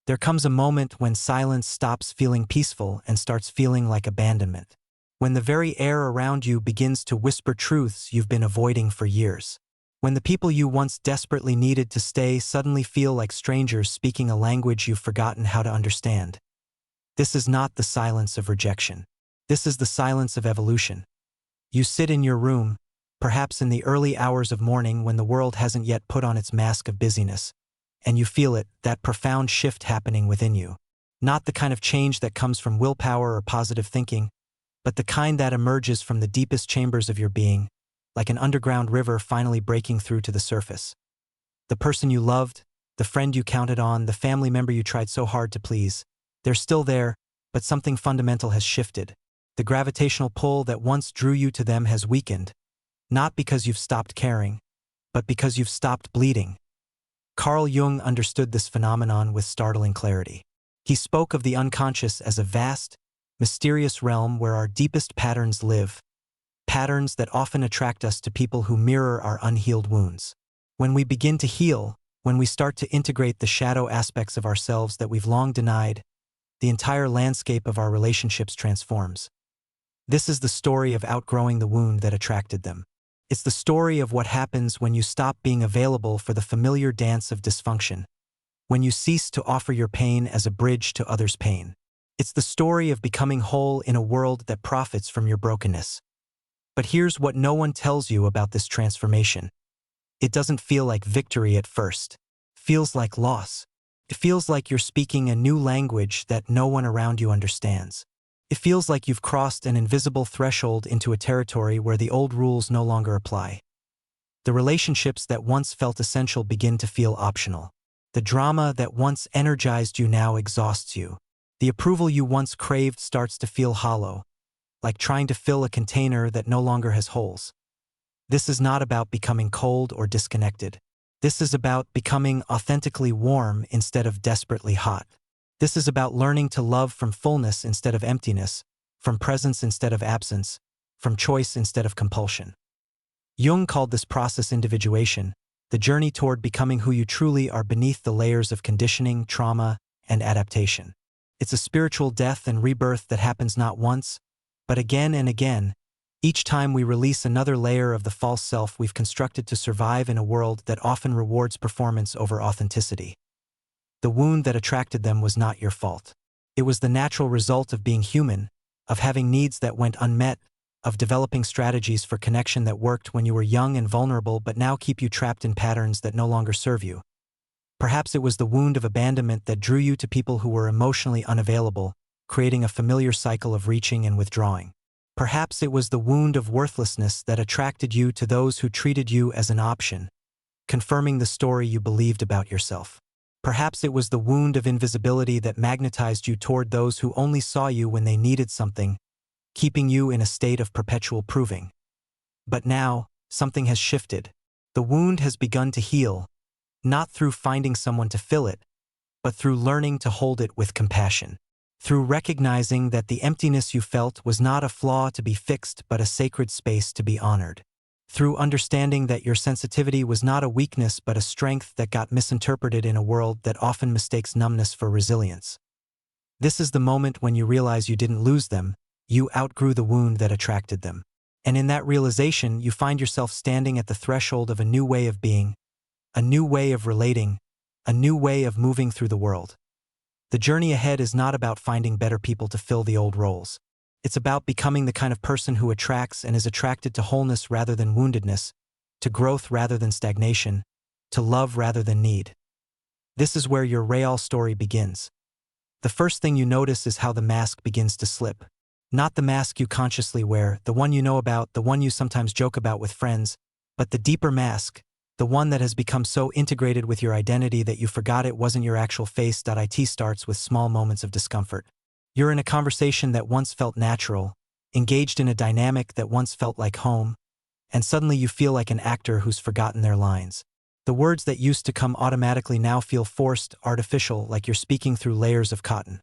There comes a moment when silence stops feeling peaceful and starts feeling like abandonment. When the very air around you begins to whisper truths you've been avoiding for years. When the people you once desperately needed to stay suddenly feel like strangers speaking a language you've forgotten how to understand. This is not the silence of rejection. This is the silence of evolution. You sit in your room, perhaps in the early hours of morning when the world hasn't yet put on its mask of busyness, and you feel it, that profound shift happening within you. Not the kind of change that comes from willpower or positive thinking, but the kind that emerges from the deepest chambers of your being, like an underground river finally breaking through to the surface. The person you loved, the friend you counted on, the family member you tried so hard to please, they're still there, but something fundamental has shifted. The gravitational pull that once drew you to them has weakened, not because you've stopped caring, but because you've stopped bleeding. Carl Jung understood this phenomenon with startling clarity. He spoke of the unconscious as a vast, mysterious realm where our deepest patterns live, patterns that often attract us to people who mirror our unhealed wounds. When we begin to heal, when we start to integrate the shadow aspects of ourselves that we've long denied, the entire landscape of our relationships transforms. This is the story of outgrowing the wound that attracted them. It's the story of what happens when you stop being available for the familiar dance of dysfunction, when you cease to offer your pain as a bridge to others' pain. It's the story of becoming whole in a world that profits from your brokenness. But here's what no one tells you about this transformation. It doesn't feel like victory at first. It feels like loss. It feels like you're speaking a new language that no one around you understands. It feels like you've crossed an invisible threshold into a territory where the old rules no longer apply. The relationships that once felt essential begin to feel optional. The drama that once energized you now exhausts you. The approval you once craved starts to feel hollow, like trying to fill a container that no longer has holes. This is not about becoming cold or disconnected. This is about becoming authentically warm instead of desperately hot. This is about learning to love from fullness instead of emptiness, from presence instead of absence, from choice instead of compulsion. Jung called this process individuation, the journey toward becoming who you truly are beneath the layers of conditioning, trauma, and adaptation. It's a spiritual death and rebirth that happens not once, but again and again, each time we release another layer of the false self we've constructed to survive in a world that often rewards performance over authenticity. The wound that attracted them was not your fault. It was the natural result of being human, of having needs that went unmet, of developing strategies for connection that worked when you were young and vulnerable but now keep you trapped in patterns that no longer serve you. Perhaps it was the wound of abandonment that drew you to people who were emotionally unavailable, creating a familiar cycle of reaching and withdrawing. Perhaps it was the wound of worthlessness that attracted you to those who treated you as an option, confirming the story you believed about yourself. Perhaps it was the wound of invisibility that magnetized you toward those who only saw you when they needed something, keeping you in a state of perpetual proving. But now, something has shifted. The wound has begun to heal, not through finding someone to fill it, but through learning to hold it with compassion. Through recognizing that the emptiness you felt was not a flaw to be fixed but a sacred space to be honored. Through understanding that your sensitivity was not a weakness but a strength that got misinterpreted in a world that often mistakes numbness for resilience. This is the moment when you realize you didn't lose them, you outgrew the wound that attracted them. And in that realization, you find yourself standing at the threshold of a new way of being, a new way of relating, a new way of moving through the world. The journey ahead is not about finding better people to fill the old roles. It's about becoming the kind of person who attracts and is attracted to wholeness rather than woundedness, to growth rather than stagnation, to love rather than need. This is where your real story begins. The first thing you notice is how the mask begins to slip. Not the mask you consciously wear, the one you know about, the one you sometimes joke about with friends, but the deeper mask, the one that has become so integrated with your identity that you forgot it wasn't your actual face. It starts with small moments of discomfort. You're in a conversation that once felt natural, engaged in a dynamic that once felt like home, and suddenly you feel like an actor who's forgotten their lines. The words that used to come automatically now feel forced, artificial, like you're speaking through layers of cotton.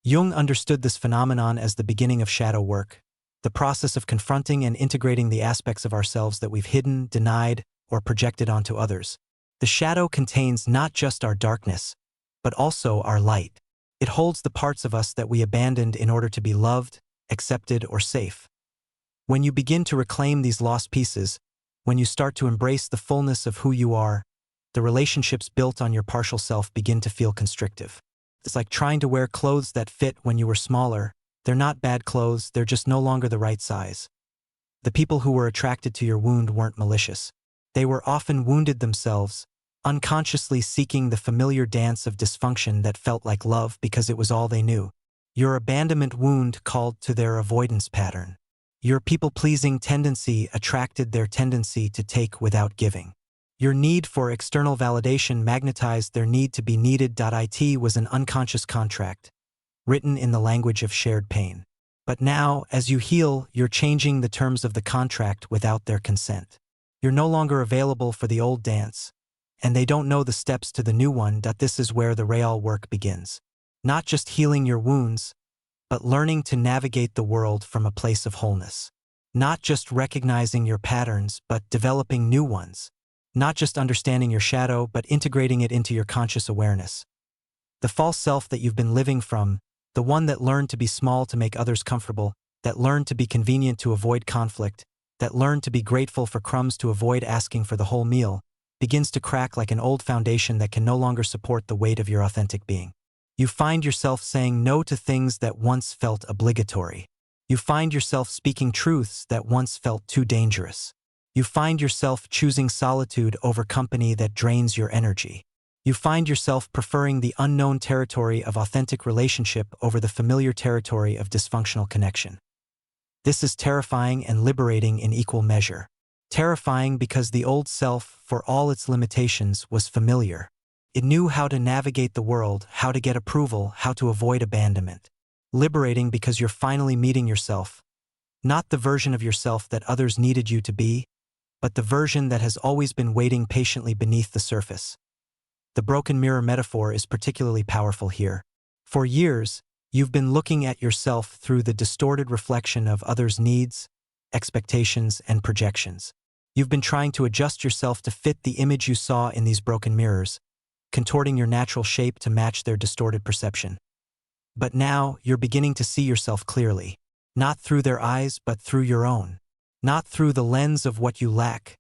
Jung understood this phenomenon as the beginning of shadow work, the process of confronting and integrating the aspects of ourselves that we've hidden, denied, or projected onto others. The shadow contains not just our darkness, but also our light. It holds the parts of us that we abandoned in order to be loved, accepted, or safe. When you begin to reclaim these lost pieces, when you start to embrace the fullness of who you are, the relationships built on your partial self begin to feel constrictive. It's like trying to wear clothes that fit when you were smaller. They're not bad clothes, they're just no longer the right size. The people who were attracted to your wound weren't malicious. They were often wounded themselves, unconsciously seeking the familiar dance of dysfunction that felt like love because it was all they knew. Your abandonment wound called to their avoidance pattern. Your people-pleasing tendency attracted their tendency to take without giving. Your need for external validation magnetized their need to be needed. It was an unconscious contract, written in the language of shared pain. But now, as you heal, you're changing the terms of the contract without their consent. You're no longer available for the old dance, and they don't know the steps to the new one. This is where the real work begins. Not just healing your wounds, but learning to navigate the world from a place of wholeness. Not just recognizing your patterns, but developing new ones. Not just understanding your shadow, but integrating it into your conscious awareness. The false self that you've been living from, the one that learned to be small to make others comfortable, that learned to be convenient to avoid conflict, that learned to be grateful for crumbs to avoid asking for the whole meal, begins to crack like an old foundation that can no longer support the weight of your authentic being. You find yourself saying no to things that once felt obligatory. You find yourself speaking truths that once felt too dangerous. You find yourself choosing solitude over company that drains your energy. You find yourself preferring the unknown territory of authentic relationship over the familiar territory of dysfunctional connection. This is terrifying and liberating in equal measure. Terrifying because the old self, for all its limitations, was familiar. It knew how to navigate the world, how to get approval, how to avoid abandonment. Liberating because you're finally meeting yourself. Not the version of yourself that others needed you to be, but the version that has always been waiting patiently beneath the surface. The broken mirror metaphor is particularly powerful here. For years, you've been looking at yourself through the distorted reflection of others' needs, expectations, and projections. You've been trying to adjust yourself to fit the image you saw in these broken mirrors, contorting your natural shape to match their distorted perception. But now, you're beginning to see yourself clearly. Not through their eyes, but through your own. Not through the lens of what you lack,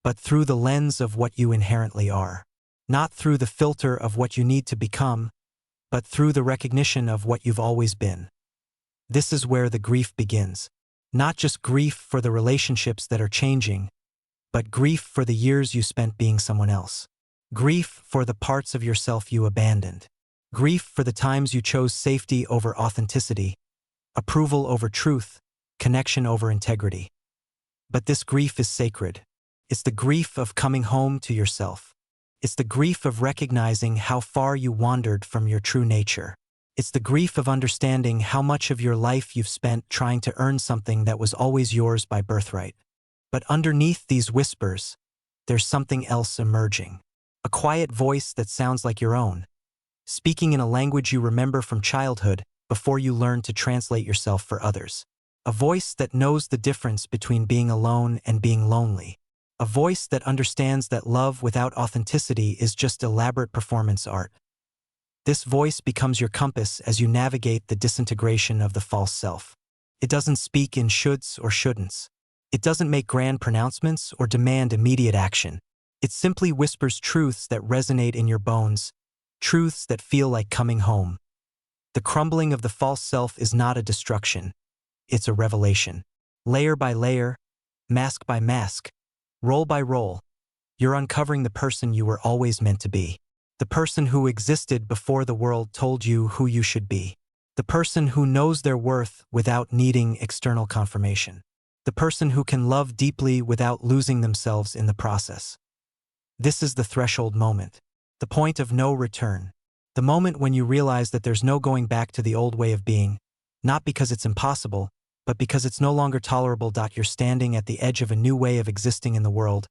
but through the lens of what you inherently are. Not through the filter of what you need to become, but through the recognition of what you've always been. This is where the grief begins. Not just grief for the relationships that are changing, but grief for the years you spent being someone else. Grief for the parts of yourself you abandoned. Grief for the times you chose safety over authenticity, approval over truth, connection over integrity. But this grief is sacred. It's the grief of coming home to yourself. It's the grief of recognizing how far you wandered from your true nature. It's the grief of understanding how much of your life you've spent trying to earn something that was always yours by birthright. But underneath these whispers, there's something else emerging. A quiet voice that sounds like your own, speaking in a language you remember from childhood before you learned to translate yourself for others. A voice that knows the difference between being alone and being lonely. A voice that understands that love without authenticity is just elaborate performance art. This voice becomes your compass as you navigate the disintegration of the false self. It doesn't speak in shoulds or shouldn'ts. It doesn't make grand pronouncements or demand immediate action. It simply whispers truths that resonate in your bones, truths that feel like coming home. The crumbling of the false self is not a destruction. It's a revelation. Layer by layer, mask by mask, roll by roll, you're uncovering the person you were always meant to be. The person who existed before the world told you who you should be. The person who knows their worth without needing external confirmation. The person who can love deeply without losing themselves in the process. This is the threshold moment. The point of no return. The moment when you realize that there's no going back to the old way of being, not because it's impossible, but because it's no longer tolerable. You're standing at the edge of a new way of existing in the world,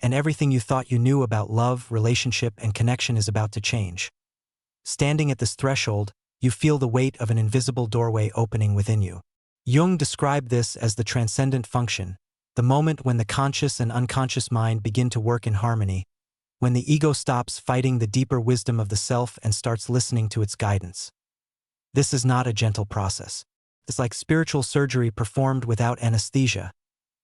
and everything you thought you knew about love, relationship, and connection is about to change. Standing at this threshold, you feel the weight of an invisible doorway opening within you. Jung described this as the transcendent function, the moment when the conscious and unconscious mind begin to work in harmony, when the ego stops fighting the deeper wisdom of the self and starts listening to its guidance. This is not a gentle process. It's like spiritual surgery performed without anesthesia,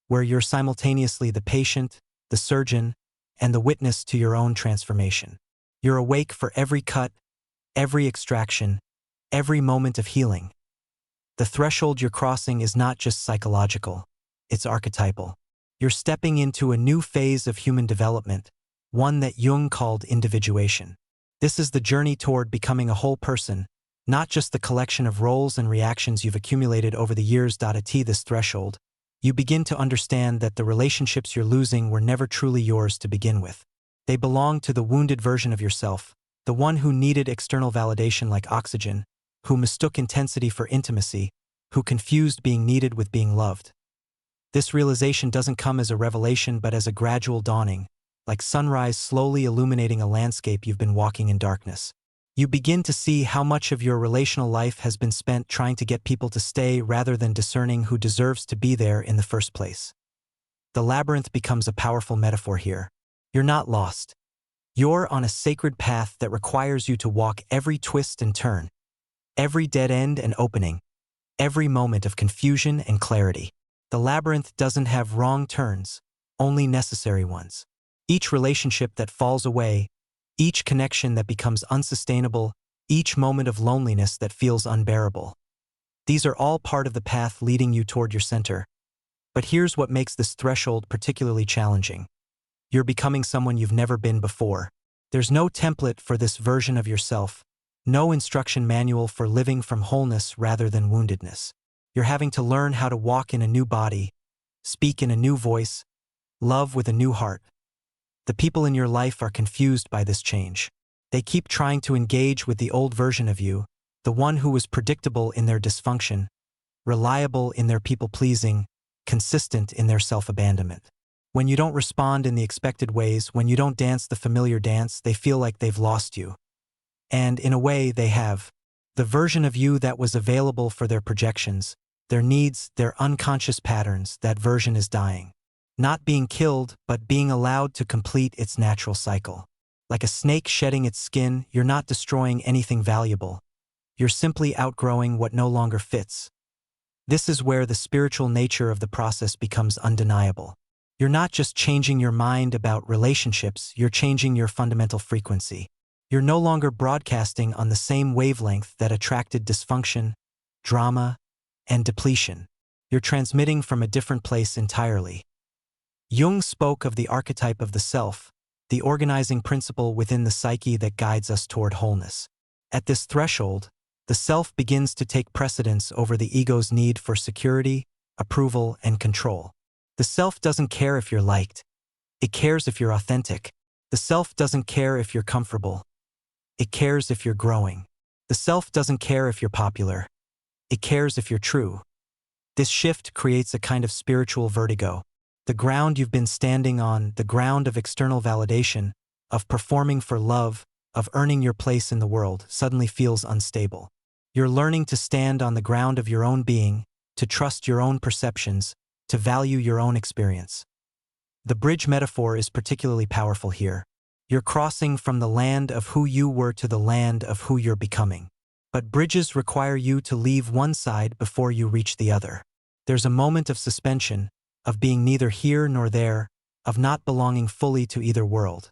where you're simultaneously the patient, the surgeon, and the witness to your own transformation. You're awake for every cut, every extraction, every moment of healing. The threshold you're crossing is not just psychological, it's archetypal. You're stepping into a new phase of human development, one that Jung called individuation. This is the journey toward becoming a whole person, not just the collection of roles and reactions you've accumulated over the years. At this threshold, you begin to understand that the relationships you're losing were never truly yours to begin with. They belong to the wounded version of yourself, the one who needed external validation like oxygen, who mistook intensity for intimacy, who confused being needed with being loved. This realization doesn't come as a revelation but as a gradual dawning, like sunrise slowly illuminating a landscape you've been walking in darkness. You begin to see how much of your relational life has been spent trying to get people to stay rather than discerning who deserves to be there in the first place. The labyrinth becomes a powerful metaphor here. You're not lost. You're on a sacred path that requires you to walk every twist and turn, every dead end and opening, every moment of confusion and clarity. The labyrinth doesn't have wrong turns, only necessary ones. Each relationship that falls away, each connection that becomes unsustainable, each moment of loneliness that feels unbearable. These are all part of the path leading you toward your center. But here's what makes this threshold particularly challenging. You're becoming someone you've never been before. There's no template for this version of yourself, no instruction manual for living from wholeness rather than woundedness. You're having to learn how to walk in a new body, speak in a new voice, love with a new heart. The people in your life are confused by this change. They keep trying to engage with the old version of you, the one who was predictable in their dysfunction, reliable in their people-pleasing, consistent in their self-abandonment. When you don't respond in the expected ways, when you don't dance the familiar dance, they feel like they've lost you. And in a way, they have. The version of you that was available for their projections, their needs, their unconscious patterns, that version is dying. Not being killed, but being allowed to complete its natural cycle. Like a snake shedding its skin, you're not destroying anything valuable. You're simply outgrowing what no longer fits. This is where the spiritual nature of the process becomes undeniable. You're not just changing your mind about relationships, you're changing your fundamental frequency. You're no longer broadcasting on the same wavelength that attracted dysfunction, drama, and depletion. You're transmitting from a different place entirely. Jung spoke of the archetype of the self, the organizing principle within the psyche that guides us toward wholeness. At this threshold, the self begins to take precedence over the ego's need for security, approval, and control. The self doesn't care if you're liked. It cares if you're authentic. The self doesn't care if you're comfortable. It cares if you're growing. The self doesn't care if you're popular. It cares if you're true. This shift creates a kind of spiritual vertigo. The ground you've been standing on, the ground of external validation, of performing for love, of earning your place in the world, suddenly feels unstable. You're learning to stand on the ground of your own being, to trust your own perceptions, to value your own experience. The bridge metaphor is particularly powerful here. You're crossing from the land of who you were to the land of who you're becoming. But bridges require you to leave one side before you reach the other. There's a moment of suspension, of being neither here nor there, of not belonging fully to either world.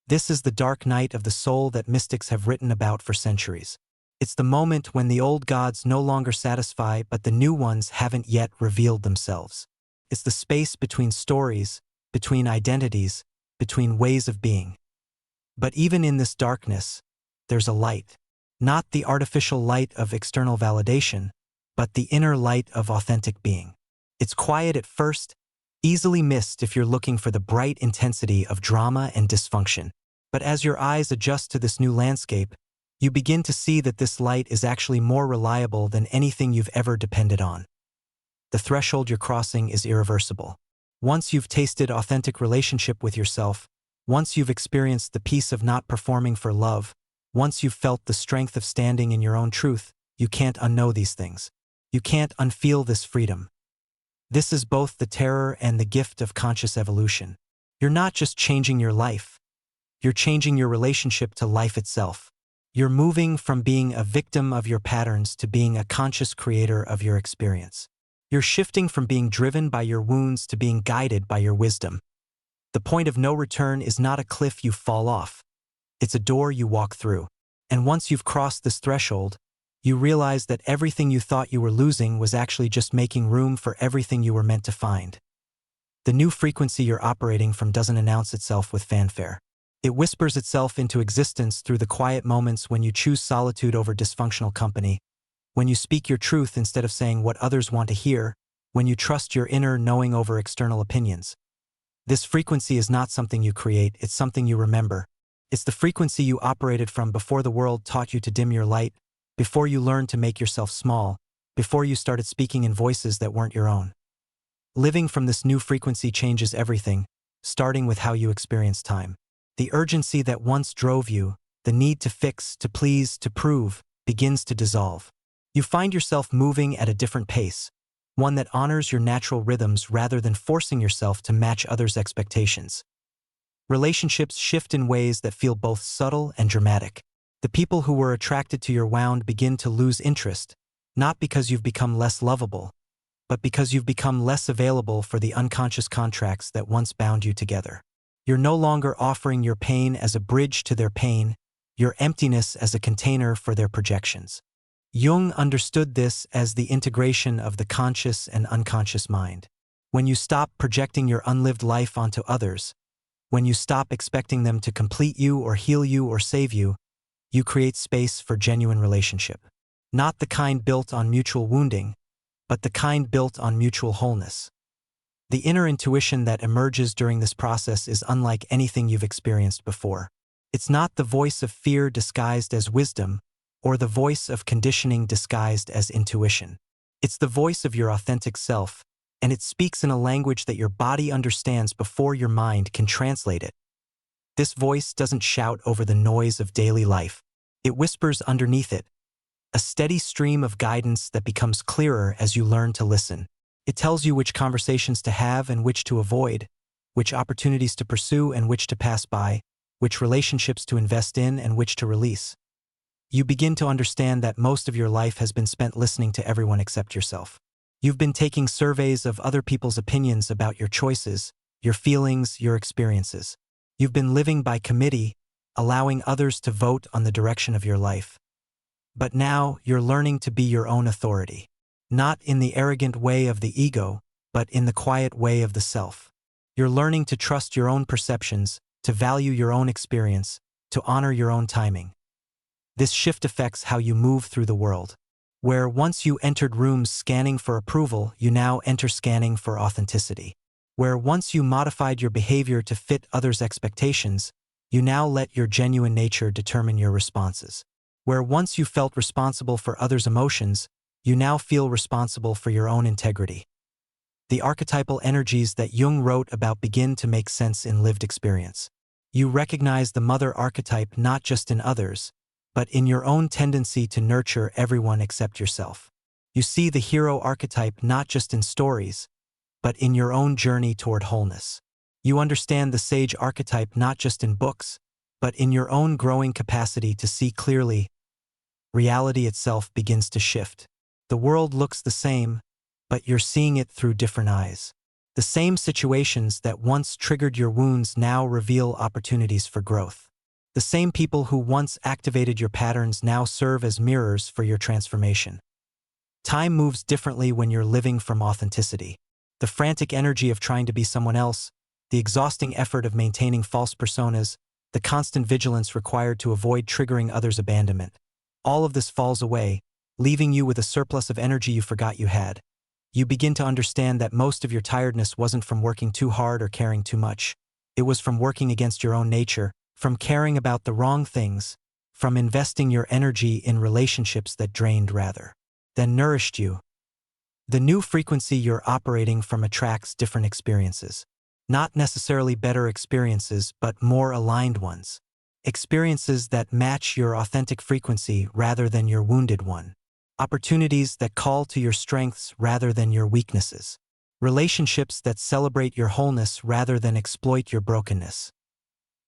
This is the dark night of the soul that mystics have written about for centuries. It's the moment when the old gods no longer satisfy but the new ones haven't yet revealed themselves. It's the space between stories, between identities, between ways of being. But even in this darkness, there's a light. Not the artificial light of external validation, but the inner light of authentic being. It's quiet at first, easily missed if you're looking for the bright intensity of drama and dysfunction. But as your eyes adjust to this new landscape, you begin to see that this light is actually more reliable than anything you've ever depended on. The threshold you're crossing is irreversible. Once you've tasted authentic relationship with yourself, once you've experienced the peace of not performing for love, once you've felt the strength of standing in your own truth, you can't unknow these things. You can't unfeel this freedom. This is both the terror and the gift of conscious evolution. You're not just changing your life. You're changing your relationship to life itself. You're moving from being a victim of your patterns to being a conscious creator of your experience. You're shifting from being driven by your wounds to being guided by your wisdom. The point of no return is not a cliff you fall off. It's a door you walk through. And once you've crossed this threshold, you realize that everything you thought you were losing was actually just making room for everything you were meant to find. The new frequency you're operating from doesn't announce itself with fanfare. It whispers itself into existence through the quiet moments when you choose solitude over dysfunctional company, when you speak your truth instead of saying what others want to hear, when you trust your inner knowing over external opinions. This frequency is not something you create, it's something you remember. It's the frequency you operated from before the world taught you to dim your light, before you learned to make yourself small, before you started speaking in voices that weren't your own. Living from this new frequency changes everything, starting with how you experience time. The urgency that once drove you, the need to fix, to please, to prove, begins to dissolve. You find yourself moving at a different pace, one that honors your natural rhythms rather than forcing yourself to match others' expectations. Relationships shift in ways that feel both subtle and dramatic. The people who were attracted to your wound begin to lose interest, not because you've become less lovable, but because you've become less available for the unconscious contracts that once bound you together. You're no longer offering your pain as a bridge to their pain, your emptiness as a container for their projections. Jung understood this as the integration of the conscious and unconscious mind. When you stop projecting your unlived life onto others, when you stop expecting them to complete you or heal you or save you, you create space for genuine relationship. Not the kind built on mutual wounding, but the kind built on mutual wholeness. The inner intuition that emerges during this process is unlike anything you've experienced before. It's not the voice of fear disguised as wisdom, or the voice of conditioning disguised as intuition. It's the voice of your authentic self, and it speaks in a language that your body understands before your mind can translate it. This voice doesn't shout over the noise of daily life. It whispers underneath it, a steady stream of guidance that becomes clearer as you learn to listen. It tells you which conversations to have and which to avoid, which opportunities to pursue and which to pass by, which relationships to invest in and which to release. You begin to understand that most of your life has been spent listening to everyone except yourself. You've been taking surveys of other people's opinions about your choices, your feelings, your experiences. You've been living by committee, allowing others to vote on the direction of your life. But now you're learning to be your own authority. Not in the arrogant way of the ego, but in the quiet way of the self. You're learning to trust your own perceptions, to value your own experience, to honor your own timing. This shift affects how you move through the world. Where once you entered rooms scanning for approval, you now enter scanning for authenticity. Where once you modified your behavior to fit others' expectations, you now let your genuine nature determine your responses. Where once you felt responsible for others' emotions, you now feel responsible for your own integrity. The archetypal energies that Jung wrote about begin to make sense in lived experience. You recognize the mother archetype not just in others, but in your own tendency to nurture everyone except yourself. You see the hero archetype not just in stories, but in your own journey toward wholeness. You understand the sage archetype not just in books, but in your own growing capacity to see clearly. Reality itself begins to shift. The world looks the same, but you're seeing it through different eyes. The same situations that once triggered your wounds now reveal opportunities for growth. The same people who once activated your patterns now serve as mirrors for your transformation. Time moves differently when you're living from authenticity. The frantic energy of trying to be someone else, the exhausting effort of maintaining false personas, the constant vigilance required to avoid triggering others' abandonment. All of this falls away, leaving you with a surplus of energy you forgot you had. You begin to understand that most of your tiredness wasn't from working too hard or caring too much. It was from working against your own nature, from caring about the wrong things, from investing your energy in relationships that drained rather than nourished you. The new frequency you're operating from attracts different experiences. Not necessarily better experiences, but more aligned ones. Experiences that match your authentic frequency rather than your wounded one. Opportunities that call to your strengths rather than your weaknesses. Relationships that celebrate your wholeness rather than exploit your brokenness.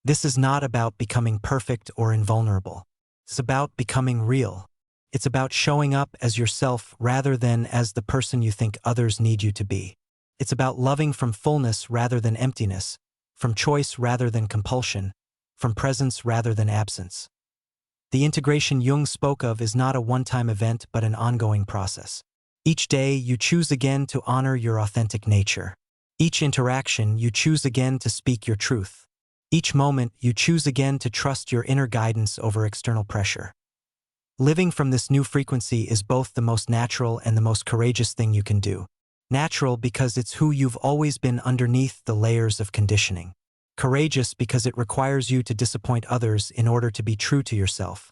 This is not about becoming perfect or invulnerable. It's about becoming real. It's about showing up as yourself rather than as the person you think others need you to be. It's about loving from fullness rather than emptiness, from choice rather than compulsion, from presence rather than absence. The integration Jung spoke of is not a one-time event but an ongoing process. Each day, you choose again to honor your authentic nature. Each interaction, you choose again to speak your truth. Each moment, you choose again to trust your inner guidance over external pressure. Living from this new frequency is both the most natural and the most courageous thing you can do. Natural because it's who you've always been underneath the layers of conditioning. Courageous because it requires you to disappoint others in order to be true to yourself.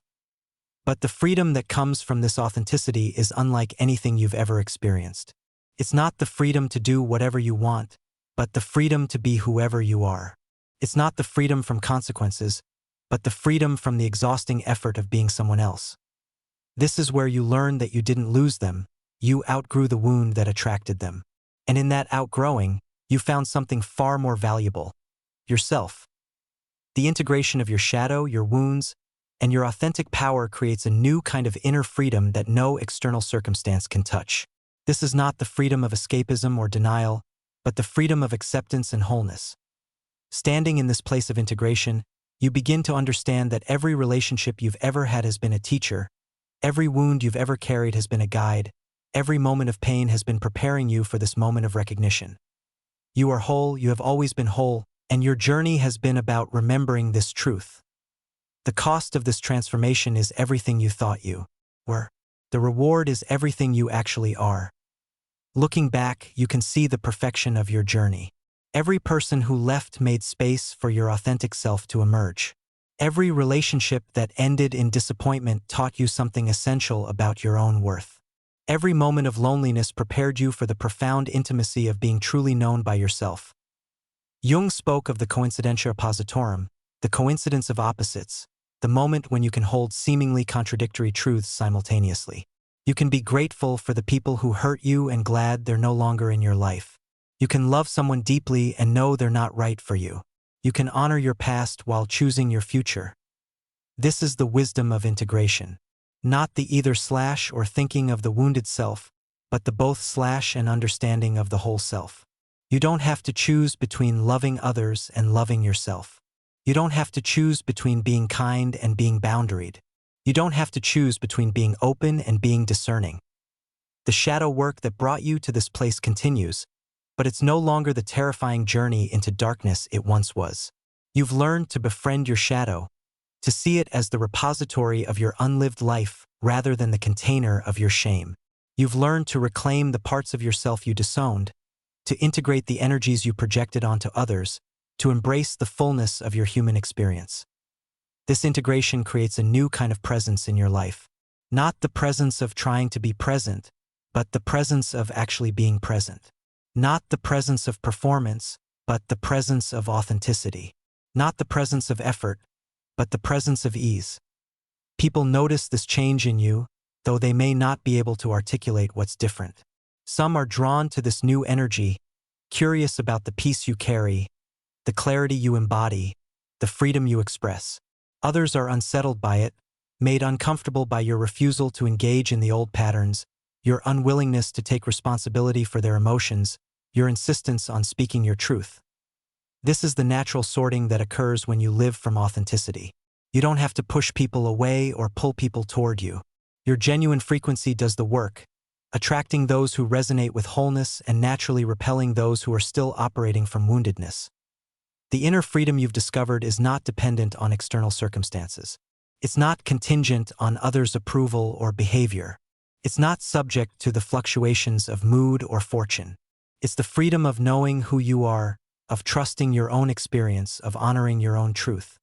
But the freedom that comes from this authenticity is unlike anything you've ever experienced. It's not the freedom to do whatever you want, but the freedom to be whoever you are. It's not the freedom from consequences, but the freedom from the exhausting effort of being someone else. This is where you learn that you didn't lose them, you outgrew the wound that attracted them. And in that outgrowing, you found something far more valuable: yourself. The integration of your shadow, your wounds, and your authentic power creates a new kind of inner freedom that no external circumstance can touch. This is not the freedom of escapism or denial, but the freedom of acceptance and wholeness. Standing in this place of integration, you begin to understand that every relationship you've ever had has been a teacher, every wound you've ever carried has been a guide, every moment of pain has been preparing you for this moment of recognition. You are whole, you have always been whole, and your journey has been about remembering this truth. The cost of this transformation is everything you thought you were. The reward is everything you actually are. Looking back, you can see the perfection of your journey. Every person who left made space for your authentic self to emerge. Every relationship that ended in disappointment taught you something essential about your own worth. Every moment of loneliness prepared you for the profound intimacy of being truly known by yourself. Jung spoke of the coincidentia oppositorum, the coincidence of opposites, the moment when you can hold seemingly contradictory truths simultaneously. You can be grateful for the people who hurt you and glad they're no longer in your life. You can love someone deeply and know they're not right for you. You can honor your past while choosing your future. This is the wisdom of integration. Not the either/, or thinking of the wounded self, but the both/ and understanding of the whole self. You don't have to choose between loving others and loving yourself. You don't have to choose between being kind and being boundaried. You don't have to choose between being open and being discerning. The shadow work that brought you to this place continues, but it's no longer the terrifying journey into darkness it once was. You've learned to befriend your shadow, to see it as the repository of your unlived life rather than the container of your shame. You've learned to reclaim the parts of yourself you disowned, to integrate the energies you projected onto others, to embrace the fullness of your human experience. This integration creates a new kind of presence in your life. Not the presence of trying to be present, but the presence of actually being present. Not the presence of performance, but the presence of authenticity. Not the presence of effort, but the presence of ease. People notice this change in you, though they may not be able to articulate what's different. Some are drawn to this new energy, curious about the peace you carry, the clarity you embody, the freedom you express. Others are unsettled by it, made uncomfortable by your refusal to engage in the old patterns, your unwillingness to take responsibility for their emotions, your insistence on speaking your truth. This is the natural sorting that occurs when you live from authenticity. You don't have to push people away or pull people toward you. Your genuine frequency does the work, attracting those who resonate with wholeness and naturally repelling those who are still operating from woundedness. The inner freedom you've discovered is not dependent on external circumstances. It's not contingent on others' approval or behavior. It's not subject to the fluctuations of mood or fortune. It's the freedom of knowing who you are, of trusting your own experience, of honoring your own truth.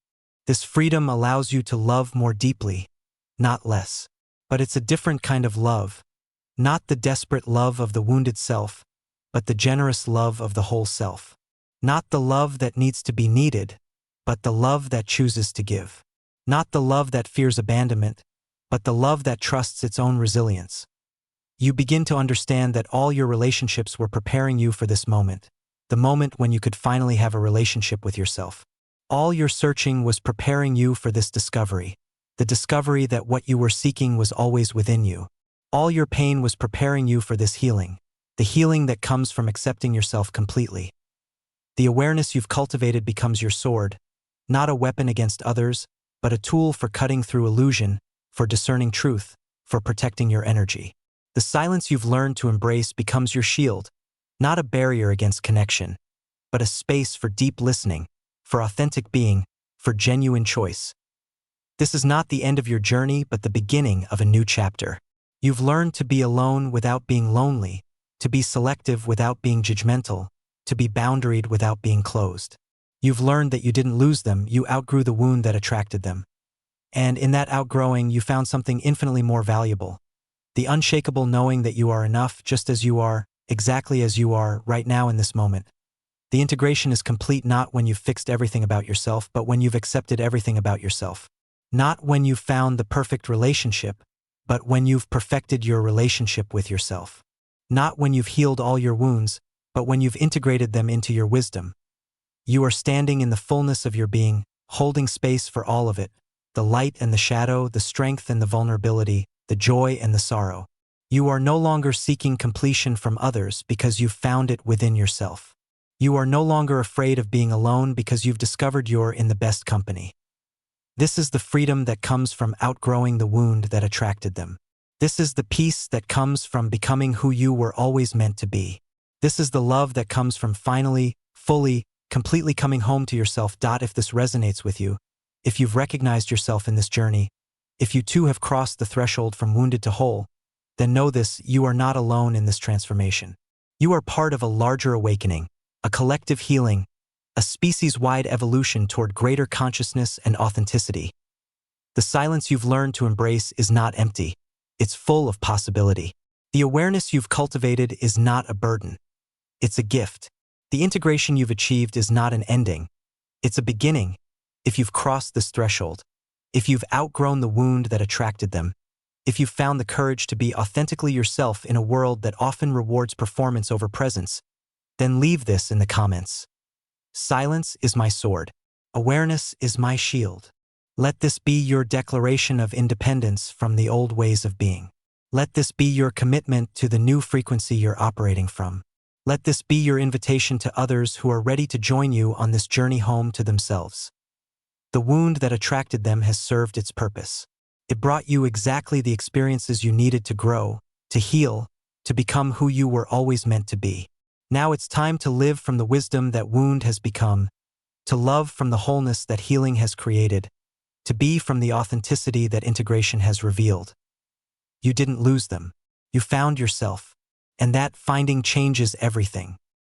This freedom allows you to love more deeply, not less. But it's a different kind of love, not the desperate love of the wounded self, but the generous love of the whole self. Not the love that needs to be needed, but the love that chooses to give. Not the love that fears abandonment, but the love that trusts its own resilience. You begin to understand that all your relationships were preparing you for this moment, the moment when you could finally have a relationship with yourself. All your searching was preparing you for this discovery, the discovery that what you were seeking was always within you. All your pain was preparing you for this healing, the healing that comes from accepting yourself completely. The awareness you've cultivated becomes your sword, not a weapon against others, but a tool for cutting through illusion, for discerning truth, for protecting your energy. The silence you've learned to embrace becomes your shield, not a barrier against connection, but a space for deep listening, for authentic being, for genuine choice. This is not the end of your journey, but the beginning of a new chapter. You've learned to be alone without being lonely, to be selective without being judgmental, to be boundaried without being closed. You've learned that you didn't lose them, you outgrew the wound that attracted them. And in that outgrowing, you found something infinitely more valuable. The unshakable knowing that you are enough just as you are, exactly as you are, right now in this moment. The integration is complete not when you've fixed everything about yourself, but when you've accepted everything about yourself. Not when you've found the perfect relationship, but when you've perfected your relationship with yourself. Not when you've healed all your wounds, but when you've integrated them into your wisdom. You are standing in the fullness of your being, holding space for all of it, the light and the shadow, the strength and the vulnerability, the joy and the sorrow. You are no longer seeking completion from others because you've found it within yourself. You are no longer afraid of being alone because you've discovered you're in the best company. This is the freedom that comes from outgrowing the wound that attracted them. This is the peace that comes from becoming who you were always meant to be. This is the love that comes from finally, fully, completely coming home to yourself. If this resonates with you, if you've recognized yourself in this journey, if you too have crossed the threshold from wounded to whole, then know this: you are not alone in this transformation. You are part of a larger awakening, a collective healing, a species-wide evolution toward greater consciousness and authenticity. The silence you've learned to embrace is not empty. It's full of possibility. The awareness you've cultivated is not a burden. It's a gift. The integration you've achieved is not an ending. It's a beginning. If you've crossed this threshold, if you've outgrown the wound that attracted them, if you've found the courage to be authentically yourself in a world that often rewards performance over presence, then leave this in the comments. Silence is my sword. Awareness is my shield. Let this be your declaration of independence from the old ways of being. Let this be your commitment to the new frequency you're operating from. Let this be your invitation to others who are ready to join you on this journey home to themselves. The wound that attracted them has served its purpose. It brought you exactly the experiences you needed to grow, to heal, to become who you were always meant to be. Now it's time to live from the wisdom that wound has become, to love from the wholeness that healing has created, to be from the authenticity that integration has revealed. You didn't lose them. You found yourself, and that finding changes everything.